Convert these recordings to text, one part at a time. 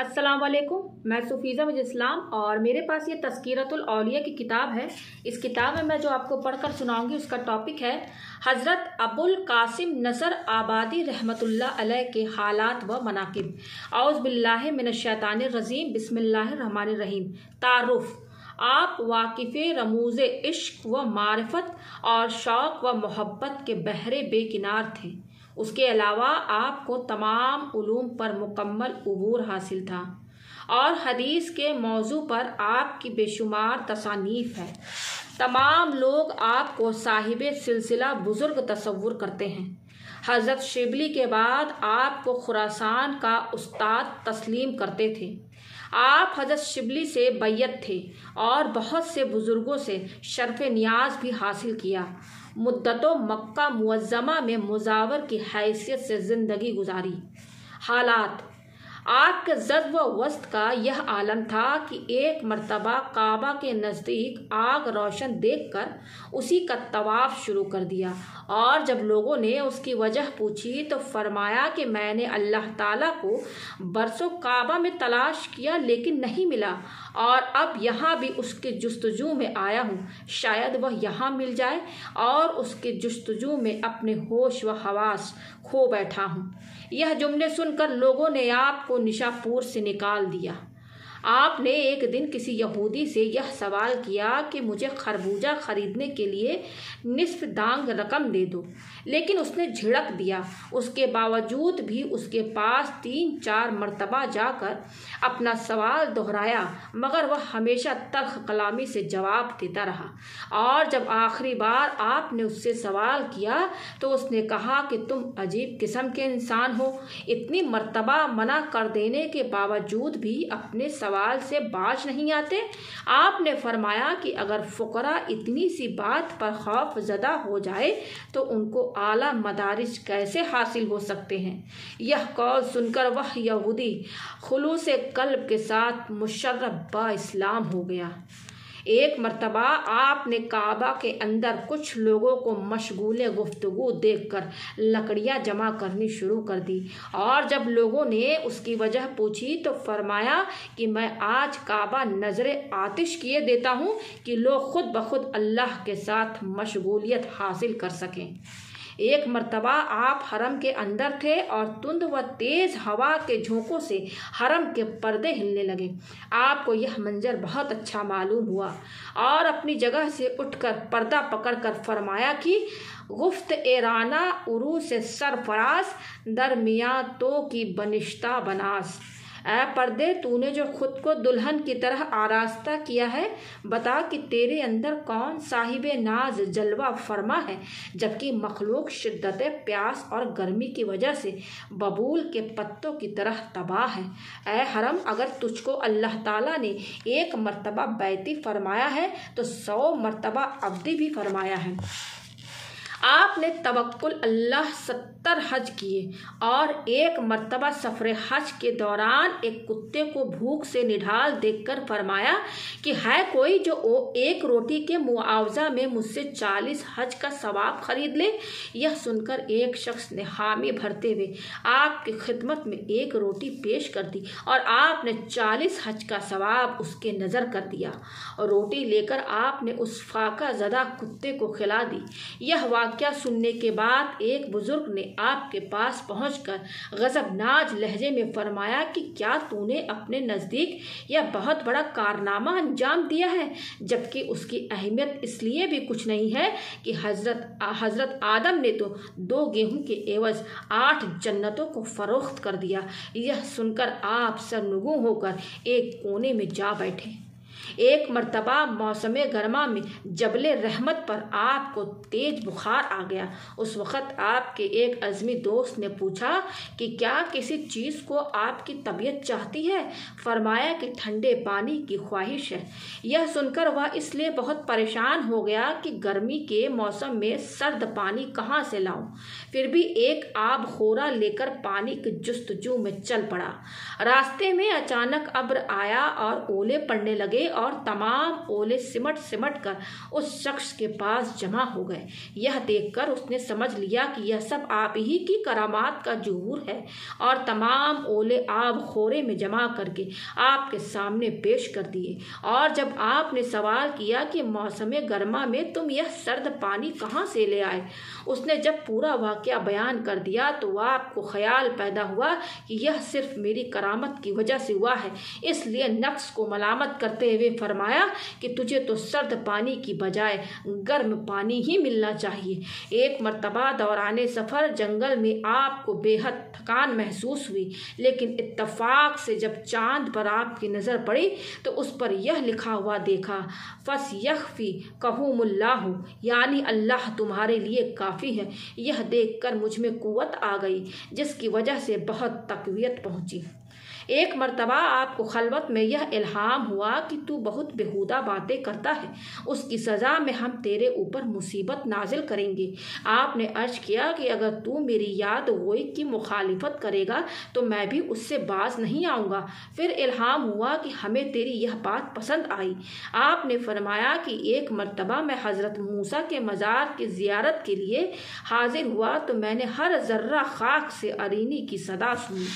अस्सलाम वालेकुम। मैं सुफीज़ा मुझ इस्लाम और मेरे पास ये तज़किरतुल औलिया की किताब है। इस किताब में मैं जो आपको पढ़कर सुनाऊंगी उसका टॉपिक है हज़रत अबुल कासिम नज़र आबादी रहमतुल्लाह अलैह के हालात व मनाकिब। औज़ु बिल्लाहि मिनश शैतानिर रजीम, बिस्मिल्लाहिर रहमानिर रहीम। तारुफ़: आप वाकिफ़े रमूज़े इश्क व मारिफत और शौक़ व मोहब्बत के बहरे बेकिनार थे। उसके अलावा आपको तमाम उलूम पर मुकम्मल उबूर हासिल था और हदीस के मौजू पर आपकी बेशुमार तसानीफ है। तमाम लोग आपको साहिबे सिलसिला बुजुर्ग तसव्वुर करते हैं। हज़रत शिबली के बाद आपको खुरासान का उस्ताद तस्लीम करते थे। आप हज़रत शिबली से बैयत थे और बहुत से बुजुर्गों से शर्फ़ नियाज भी हासिल किया। मुद्दतों मक्का मुअज़्ज़मा में मुजावर की हैसियत से ज़िंदगी गुजारी। हालात: आपके ज़द व वस्त का यह आलम था कि एक मर्तबा काबा के नज़दीक आग रोशन देखकर उसी का तवाफ़ शुरू कर दिया और जब लोगों ने उसकी वजह पूछी तो फरमाया कि मैंने अल्लाह ताला को बरसों काबा में तलाश किया लेकिन नहीं मिला और अब यहाँ भी उसके जुस्तजू में आया हूँ, शायद वह यहाँ मिल जाए, और उसके जुस्तजू में अपने होश व हवास खो बैठा हूँ। यह जुमले सुनकर लोगों ने आपको निशापुर से निकाल दिया। आपने एक दिन किसी यहूदी से यह सवाल किया कि मुझे खरबूजा खरीदने के लिए निस्फ दांग रकम दे दो, लेकिन उसने झिड़क दिया। उसके बावजूद भी उसके पास 3-4 मरतबा जाकर अपना सवाल दोहराया, मगर वह हमेशा तल्ख कलामी से जवाब देता रहा। और जब आखिरी बार आपने उससे सवाल किया तो उसने कहा कि तुम अजीब किस्म के इंसान हो, इतनी मरतबा मना कर देने के बावजूद भी अपने सवाल से बाज नहीं आते। आपने फरमाया कि अगर फुकरा इतनी सी बात पर खौफ ज़दा हो जाए तो उनको आला मदारिज कैसे हासिल हो सकते हैं। यह कौल सुनकर वह यहूदी खुलूसे कल्ब के साथ मुशर्रफ बा इस्लाम हो गया। एक मर्तबा आपने काबा के अंदर कुछ लोगों को मशगूल गुफ्तगू देखकर लकड़ियां जमा करनी शुरू कर दी और जब लोगों ने उसकी वजह पूछी तो फरमाया कि मैं आज काबा नजरे आतिश किए देता हूँ कि लोग खुद ब खुद अल्लाह के साथ मशगूलियत हासिल कर सकें। एक मर्तबा आप हरम के अंदर थे और तुंद व तेज़ हवा के झोंकों से हरम के पर्दे हिलने लगे। आपको यह मंजर बहुत अच्छा मालूम हुआ और अपनी जगह से उठकर पर्दा पकड़कर फरमाया कि गुफ्त एराना उरू से सरफराज दरमिया तो की बनिश्ता बनास। ऐ पर्दे, तूने जो खुद को दुल्हन की तरह आरास्ता किया है, बता कि तेरे अंदर कौन साहिबे नाज जलवा फरमा है, जबकि मखलूक शिद्दत प्यास और गर्मी की वजह से बबूल के पत्तों की तरह तबाह है। ऐ हरम, अगर तुझको अल्लाह ताला ने एक मर्तबा बैती फरमाया है तो 100 मर्तबा अब्दी भी फरमाया है। आपने तवक्कुल अल्लाह 70 हज किए और एक मर्तबा सफ़र हज के दौरान एक कुत्ते को भूख से निढाल देखकर फरमाया कि है कोई जो एक रोटी के मुआवजा में मुझसे 40 हज का सवाब खरीद ले। यह सुनकर एक शख्स ने हामी भरते हुए आपकी खिदमत में एक रोटी पेश कर दी और आपने 40 हज का सवाब उसके नज़र कर दिया और रोटी लेकर आपने उस फाका ज़दा कुत्ते को खिला दी। यह क्या सुनने के बाद एक बुजुर्ग ने आपके पास पहुंचकर गजबनाक लहजे में फरमाया कि क्या तूने अपने नज़दीक यह बहुत बड़ा कारनामा अंजाम दिया है, जबकि उसकी अहमियत इसलिए भी कुछ नहीं है कि हजरत आदम ने तो 2 गेहूं के एवज 8 जन्नतों को फरोख्त कर दिया। यह सुनकर आप सरनुगू होकर एक कोने में जा बैठे। एक मर्तबा मौसमे गर्मा में जबले रहमत पर आपको तेज बुखार आ गया। उस वक़्त आपके एक अज़मी दोस्त ने पूछा कि क्या किसी चीज़ को आपकी तबीयत चाहती है। फरमाया कि ठंडे पानी की ख्वाहिश है। यह सुनकर वह इसलिए बहुत परेशान हो गया कि गर्मी के मौसम में सर्द पानी कहाँ से लाऊं। फिर भी एक आब खोरा लेकर पानी की जुस्तजू में चल पड़ा। रास्ते में अचानक अब्र आया और ओले पड़ने लगे और तमाम ओले सिमट सिमट कर उस शख्स के पास जमा हो गए। यह देखकर उसने समझ लिया कि यह सब आप ही की करामात का ज़ुहूर है और तमाम ओले आब खोरे में जमा करके आपके सामने पेश कर दिए। और जब आपने सवाल किया कि मौसम गर्मा में तुम यह सर्द पानी कहाँ से ले आए, उसने जब पूरा वाक़या बयान कर दिया तो आपको ख्याल पैदा हुआ कि यह सिर्फ मेरी करामत की वजह से हुआ है। इसलिए नफ्स को मलामत करते हुए फरमाया कि तुझे तो सर्द पानी की बजाय गर्म पानी ही मिलना चाहिए। एक मर्तबा दौराने सफ़र जंगल में आपको बेहद थकान महसूस हुई, लेकिन इत्तफाक से जब चांद पर आपकी नज़र पड़ी तो उस पर यह लिखा हुआ देखा, फस यखफ़ी कहूमुल्लाहु, यानी अल्लाह तुम्हारे लिए काफ़ी है। यह देखकर मुझ में कुव्वत आ गई, जिसकी वजह से बहुत तक़वियत पहुँची। एक मर्तबा आपको खलवत में यह इल्हाम हुआ कि तू बहुत बेहुदा बातें करता है, उसकी सज़ा में हम तेरे ऊपर मुसीबत नाजिल करेंगे। आपने अर्ज किया कि अगर तू मेरी याद गोई की मुखालिफत करेगा तो मैं भी उससे बाज नहीं आऊँगा। फिर इल्हाम हुआ कि हमें तेरी यह बात पसंद आई। आपने फरमाया कि एक मर्तबा मैं हज़रत मूसा के मज़ार की ज़ियारत के लिए हाजिर हुआ तो मैंने हर ज़र्रा खाक से अरीनी की सदा सुनी।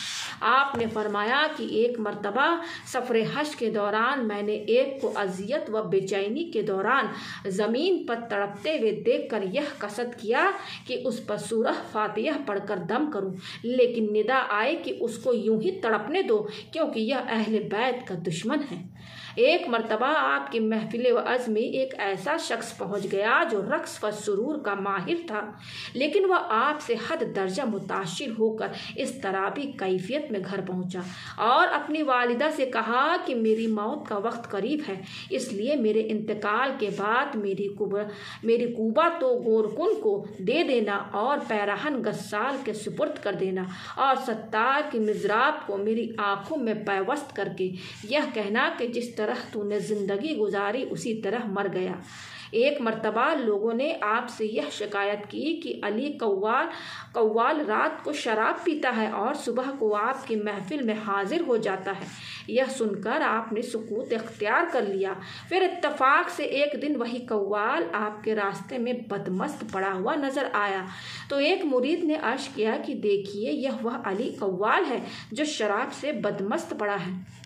आपने फरमाया कि एक मर्तबा सफ़र हज के दौरान मैंने एक को अजियत व बेचैनी के दौरान ज़मीन पर तड़पते हुए देखकर यह कसद किया कि उस पर सूरह फातिहा पढ़कर दम करूं, लेकिन निदा आए कि उसको यूं ही तड़पने दो क्योंकि यह अहले बैत का दुश्मन है। एक मर्तबा आपकी महफिल वअज़ में एक ऐसा शख्स पहुँच गया जो रक्स व सुरूर का माहिर था, लेकिन वह आपसे हद दर्जा मुताशिर होकर इस तराबी कैफियत में घर पहुँचा और अपनी वालिदा से कहा कि मेरी मौत का वक्त करीब है, इसलिए मेरे इंतकाल के बाद मेरी कूबा तो गोरकुन को दे देना और पैराहन गस्साल के सुपुर्द कर देना और सत्तार की मिज़राब को मेरी आँखों में पैवस्त करके यह कहना कि जिस तरह तूने ज़िंदगी गुजारी उसी तरह मर गया। एक मर्तबा लोगों ने आपसे यह शिकायत की कि अली कव्वाल रात को शराब पीता है और सुबह को आपकी महफिल में हाजिर हो जाता है। यह सुनकर आपने सुकूत इख्तियार कर लिया। फिर इत्तफाक से एक दिन वही कव्वाल आपके रास्ते में बदमस्त पड़ा हुआ नज़र आया तो एक मुरीद ने अर्ज किया कि देखिए, यह वह अली कव्वाल है जो शराब से बदमस्त पड़ा है।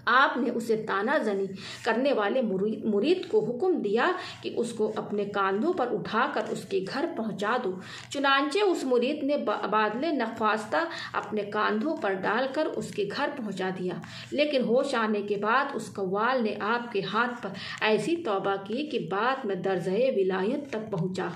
आपने उसे तानाजनी करने वाले मुरीद को हुक्म दिया कि उसको अपने कांधों पर उठाकर उसके घर पहुंचा दो। चुनांचे उस मुरीद ने बादले नख्वास्ता अपने कांधों पर डालकर उसके घर पहुंचा दिया, लेकिन होश आने के बाद उस कव्वाल ने आपके हाथ पर ऐसी तौबा की कि बाद में दर्जे विलायत तक पहुंचा।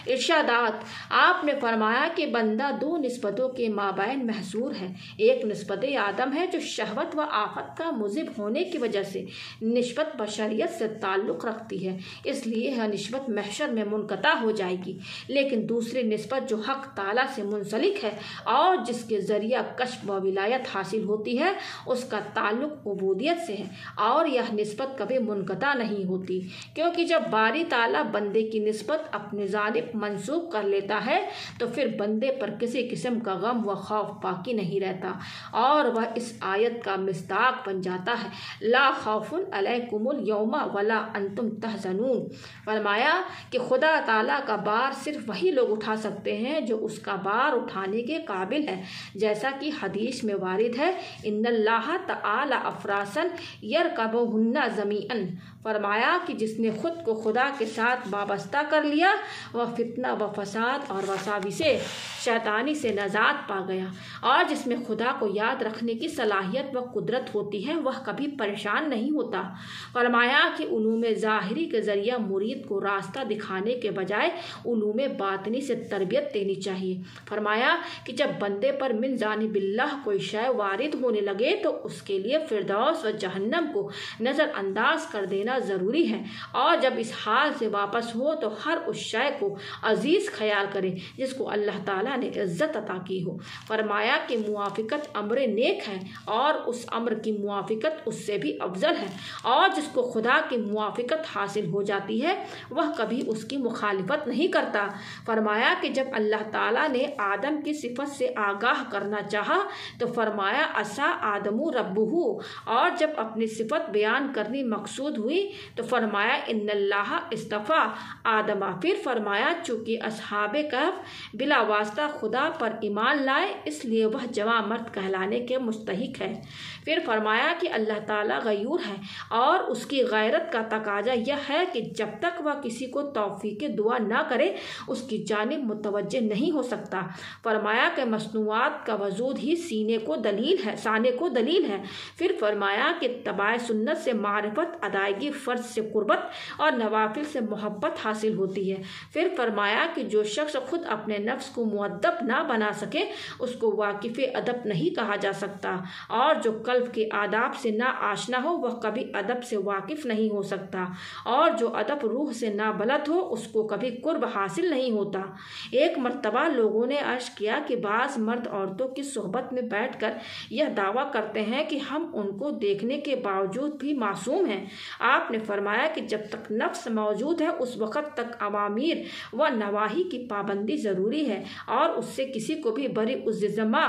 इरशादात, आपने फरमाया कि बंदा दो निस्बतों के माबैन महसूर है। एक निस्बत आदम है जो शहवत व आफत का मुजिब होने की वजह से निस्बत बशरियत से ताल्लुक़ रखती है, इसलिए यह निस्बत महशर में मुनक़ता हो जाएगी। लेकिन दूसरी निस्बत जो हक़ ताला से मुंसलिक है और जिसके ज़रिया कश्फ व विलायत हासिल होती है, उसका ताल्लुक़ उबूदियत से है और यह निस्बत कभी मुनक़ता नहीं होती, क्योंकि जब बारी ताला बंदे की निस्बत अपने जानिब मंसूब कर लेता है तो फिर बंदे पर किसी किस्म का गम व खौफ बाकी नहीं रहता और वह इस आयत का मिस्दाक बन जाता है, ला खौफुन अलैकुमुल यौमा वला अंतुम तहज़नून। फरमाया कि खुदा ताला का बार सिर्फ वही लोग उठा सकते हैं जो उसका बार उठाने के काबिल है, जैसा कि हदीस में वारिद है, इन्नल्लाह तआला अफरासन यरकबुहुन्ना ज़मीअन। फरमाया कि जिसने खुद को खुदा के साथ वाबस्ता कर लिया वह फितना व फसाद और वसावी से शैतानी से नजात पा गया, और जिसमें खुदा को याद रखने की सलाहियत व कुदरत होती है वह कभी परेशान नहीं होता। फरमाया कि उलूम ज़ाहिरी के ज़रिया मुरीद को रास्ता दिखाने के बजाय उलूम बातनी से तरबियत देनी चाहिए। फरमाया कि जब बंदे पर मिन जानिबिल्लाह कोई शय वारिद होने लगे तो उसके लिए फिरदौस व जहन्नम को नज़रअंदाज कर देना ज़रूरी है, और जब इस हाल से वापस हो तो हर उस शय को अजीज़ ख्याल करे जिसको अल्लाह ताला ने इज़्ज़त अता की हो। फरमाया कि मुआफ़िकत अम्र नेक है और उस अम्र की मुआफ़िकत उससे भी अफजल है, और जिसको खुदा की मुआफ़िकत हासिल हो जाती है वह कभी उसकी मुखालिफत नहीं करता। फरमाया कि जब अल्लाह ताला ने आदम की सिफत से आगाह करना चाहा तो फरमाया असा आदमु रब्बुहु, और जब अपनी सिफत बयान करनी मकसूद हुई तो फरमाया इन्नल्लाह इस्तफ़ा आदमा। फिर फरमाया चूँकि अस्हाबे कहफ बिला वास्ता खुदा पर ईमान लाए इसलिए वह जवां मर्द कहलाने के मुस्तहिक है। फिर फरमाया कि अल्लाह ताला गयूर है और उसकी गैरत का तकाजा यह है कि जब तक वह किसी को तौफीक दुआ ना करे उसकी जानिब मुतवज्जे नहीं हो सकता। फरमाया कि मसनूआत का वजूद ही साने को दलील है। फिर फरमाया कि तबाय सुन्नत से मारिफत, अदायगी फ़र्ज से कुर्बत और नवाफिल से मोहब्बत हासिल होती है। फिर फरमाया कि जो शख्स खुद अपने नफ्स को मुअद्दब ना बना सके उसको वाकिफ़ अदब नहीं कहा जा सकता, और जो कल्ब के आदाब से ना आशना हो वह कभी अदब से वाकिफ़ नहीं हो सकता, और जो अदब रूह से ना बलद हो उसको कभी कुर्ब हासिल नहीं होता। एक मर्तबा लोगों ने अर्ज़ किया कि बाज़ मर्द औरतों की सोहबत में बैठकर यह दावा करते हैं कि हम उनको देखने के बावजूद भी मासूम हैं। आपने फरमाया कि जब तक नफ्स मौजूद है उस वक़्त तक अवामीर व नवाही की पाबंदी ज़रूरी है और उससे किसी को भी बरी उज़्ज़मा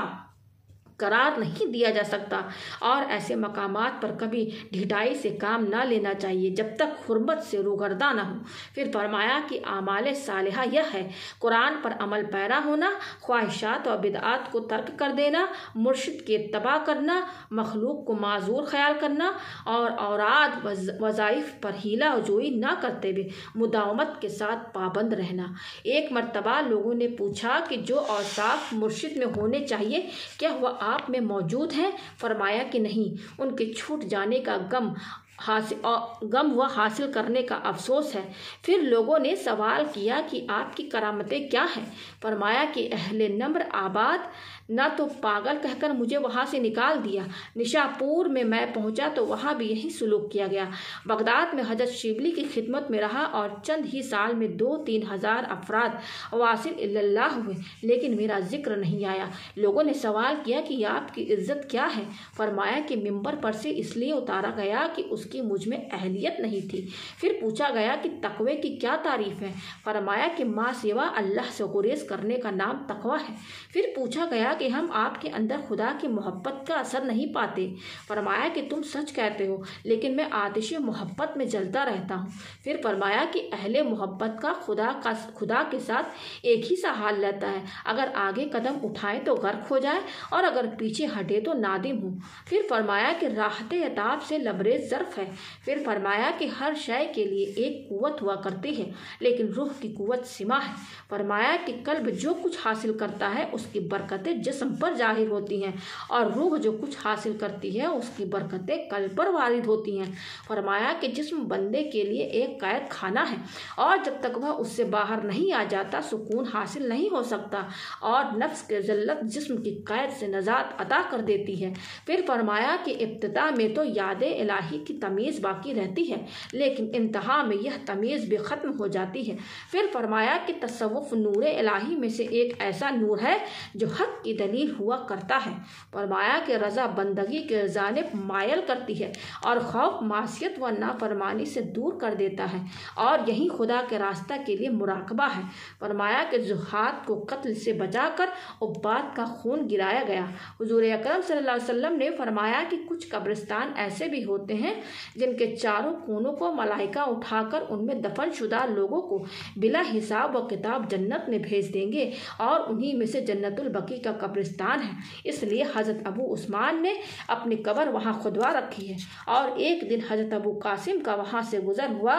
करार नहीं दिया जा सकता, और ऐसे मकामात पर कभी ढिठाई से काम ना लेना चाहिए जब तक हुर्मत से रूगर्दा ना हो। फिर फरमाया कि आमाल सालिहा यह है कुरान पर अमल पैरा होना, ख्वाहिशात और बिदआत को तर्क कर देना, मुर्शिद के इत्तबा करना, मखलूक को माजूर ख्याल करना और औराद वज़ाइफ पर हीला जोई ना करते हुए मुदावमत के साथ पाबंद रहना। एक मर्तबा लोगों ने पूछा कि जो औसाफ मुर्शिद में होने चाहिए क्या वह आप में मौजूद हैं? फरमाया कि नहीं, उनके छूट जाने का गम व हासिल करने का अफसोस है। फिर लोगों ने सवाल किया कि आपकी करामतें क्या हैं? फरमाया कि अहले नम्र आबाद ना तो पागल कहकर मुझे वहाँ से निकाल दिया, निशापुर में मैं पहुँचा तो वहाँ भी यही सुलूक किया गया, बगदाद में हजरत शिबली की खिदमत में रहा और चंद ही साल में 2-3 हज़ार अफराद वासिल इल्लल्लाह हुए, लेकिन मेरा जिक्र नहीं आया। लोगों ने सवाल किया कि आपकी इज्जत क्या है? फरमाया कि मिंबर पर से इसलिए उतारा गया कि उसकी मुझ में अहलियत नहीं थी। फिर पूछा गया कि तकवे की क्या तारीफ़ है? फरमाया कि माँ सिवा अल्लाह से गुरेज करने का नाम तकवा है। फिर पूछा गया कि हम आपके अंदर खुदा की मोहब्बत का असर नहीं पाते? फरमाया कि तुम सच कहते हो, लेकिन मैं आतिश मोहब्बत में जलता रहता हूँ। फिर फरमाया कि अहले मोहब्बत का खुदा के साथ एक ही सा हाल रहता है, अगर आगे कदम उठाए तो गर्क हो जाए और अगर पीछे हटे तो नादिम हो। फिर फरमाया कि राहत अताब से लबरेज ज़र्फ है। फिर फरमाया कि हर शय के लिए एक कुव्वत हुआ करती है, लेकिन रूह की कुव्वत सिमा है। फरमाया कि कल्ब जो कुछ हासिल करता है उसकी बरकतें जिस्म पर जाहिर होती हैं और रूह जो कुछ हासिल करती है उसकी बरकतें कल्ब पर वारिद होती हैं। फरमाया कि जिस्म बंदे के लिए एक कैद खाना है और जब तक वह उससे बाहर नहीं आ जाता सुकून हासिल नहीं हो सकता, और नफ्स के ज़ल्लत जिस्म की कैद से नजात अता कर देती है। फिर फरमाया कि इब्तिदा में तो याद इलाही की तमीज़ बाकी रहती है, लेकिन इंतहा में यह तमीज़ भी ख़त्म हो जाती है। फिर फरमाया कि तसव्वुफ़ नूर इलाही में से एक ऐसा नूर है जो हक़ की दलील हुआ करता है। फरमाया कि रज़ा बंदगी के जानिब मायल करती है और खौफ मासियत व नाफरमानी से दूर कर देता है, और यही खुदा के रास्ता के लिए मुराकबा है। फरमाया कि ज़ुहाद को कत्ल से बचाकर उब्बाद का खून गिराया गया। हुज़ूर अकरम सल्लल्लाहु अलैहि वसल्लम ने फरमाया कि कुछ कब्रिस्तान ऐसे भी होते हैं जिनके चारों कोनों को मलाइका उठाकर उनमें दफन शुदा लोगों को बिला हिसाब व किताब जन्नत में भेज देंगे, और उन्हीं में से जन्नतुल बकी का कब्रिस्तान है। इसलिए हज़रत अबू उस्मान ने अपनी कब्र वहाँ खुदवा रखी है। और एक दिन हज़रत अबू कासिम का वहाँ से गुज़र हुआ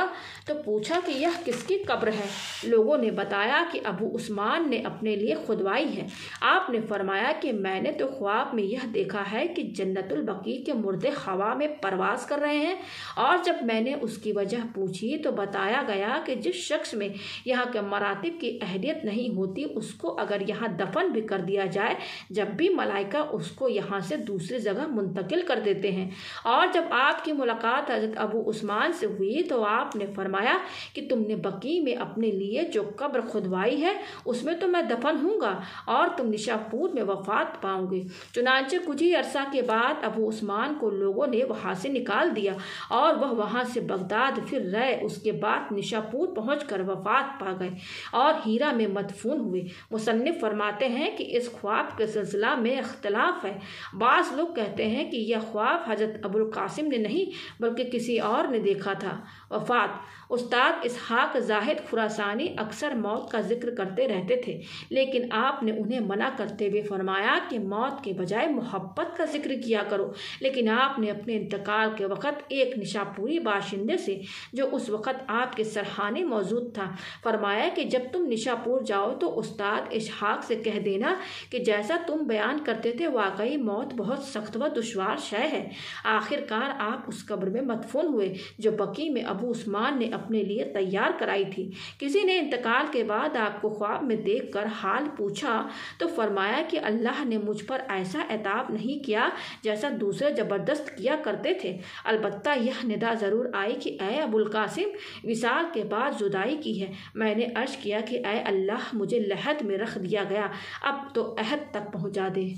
तो पूछा कि यह किसकी कब्र है? लोगों ने बताया कि अबू उस्मान ने अपने लिए खुदवाई है। आपने फरमाया कि मैंने तो ख्वाब में यह देखा है कि जन्नतुल बकी के मुर्दे हवा में परवास कर रहे हैं। और जब मैंने उसकी वजह पूछी तो बताया गया कि जिस शख्स में यहाँ के मरातिब की अहलियत नहीं होती उसको अगर यहाँ दफन भी कर दिया जाए, जब भी मलाइका उसको यहाँ से दूसरी जगह मुंतकिल कर देते हैं। और जब आपकी मुलाकात हज़रत अबू उस्मान से हुई तो आपने फरमाया कि तुमने बकी में अपने लिए जो कब्र खुदवाई है उसमें तो मैं दफन हूँगा और तुम निशापुर में वफात पाओगे। चुनांचे कुछ ही अरसा के बाद अबू उस्मान को लोगों ने वहाँ से निकाल दिया और वह वहाँ से बगदाद फिर रहे। उसके बाद निशापुर पहुँचकर वफात पा गए और हीरा में मदफून हुए। मुसन्निफ फरमाते हैं कि इस ख्वाब के सिलसिला में इख्तलाफ है। बाज़ लोग कहते हैं कि यह ख्वाब हज़रत अबुल कासिम ने नहीं बल्कि किसी और ने देखा था। वफात उस्ताद इसहाक जाहिद खुरासानी अक्सर मौत का जिक्र करते रहते थे, लेकिन आपने उन्हें मना करते हुए फरमाया कि मौत के बजाय मोहब्बत का जिक्र किया करो। लेकिन आपने अपने इंतकाल के वक़्त एक निशापुरी बाशिंदे से जो उस वक़्त आपके सरहाने मौजूद था फरमाया कि जब तुम निशापुर जाओ तो उस्ताद इसहाक से कह देना कि जैसा तुम बयान करते थे वाकई मौत बहुत सख्त व दुश्वार शय है। आखिरकार आप उस कब्र में मदफून हुए जो बकी में अबू उस्मान ने अपने लिए तैयार कराई थी। किसी ने इंतकाल के बाद आपको ख्वाब में देखकर हाल पूछा तो फरमाया कि अल्लाह ने मुझ पर ऐसा एताब नहीं किया जैसा दूसरे ज़बरदस्त किया करते थे। अलबत्ता यह निदा ज़रूर आई कि ऐ अबुल कासिम, विसाल के बाद जुदाई की है। मैंने अर्ज़ किया कि ऐ अल्लाह, मुझे लहद में रख दिया गया, अब तो अहद तक पहुँचा दे।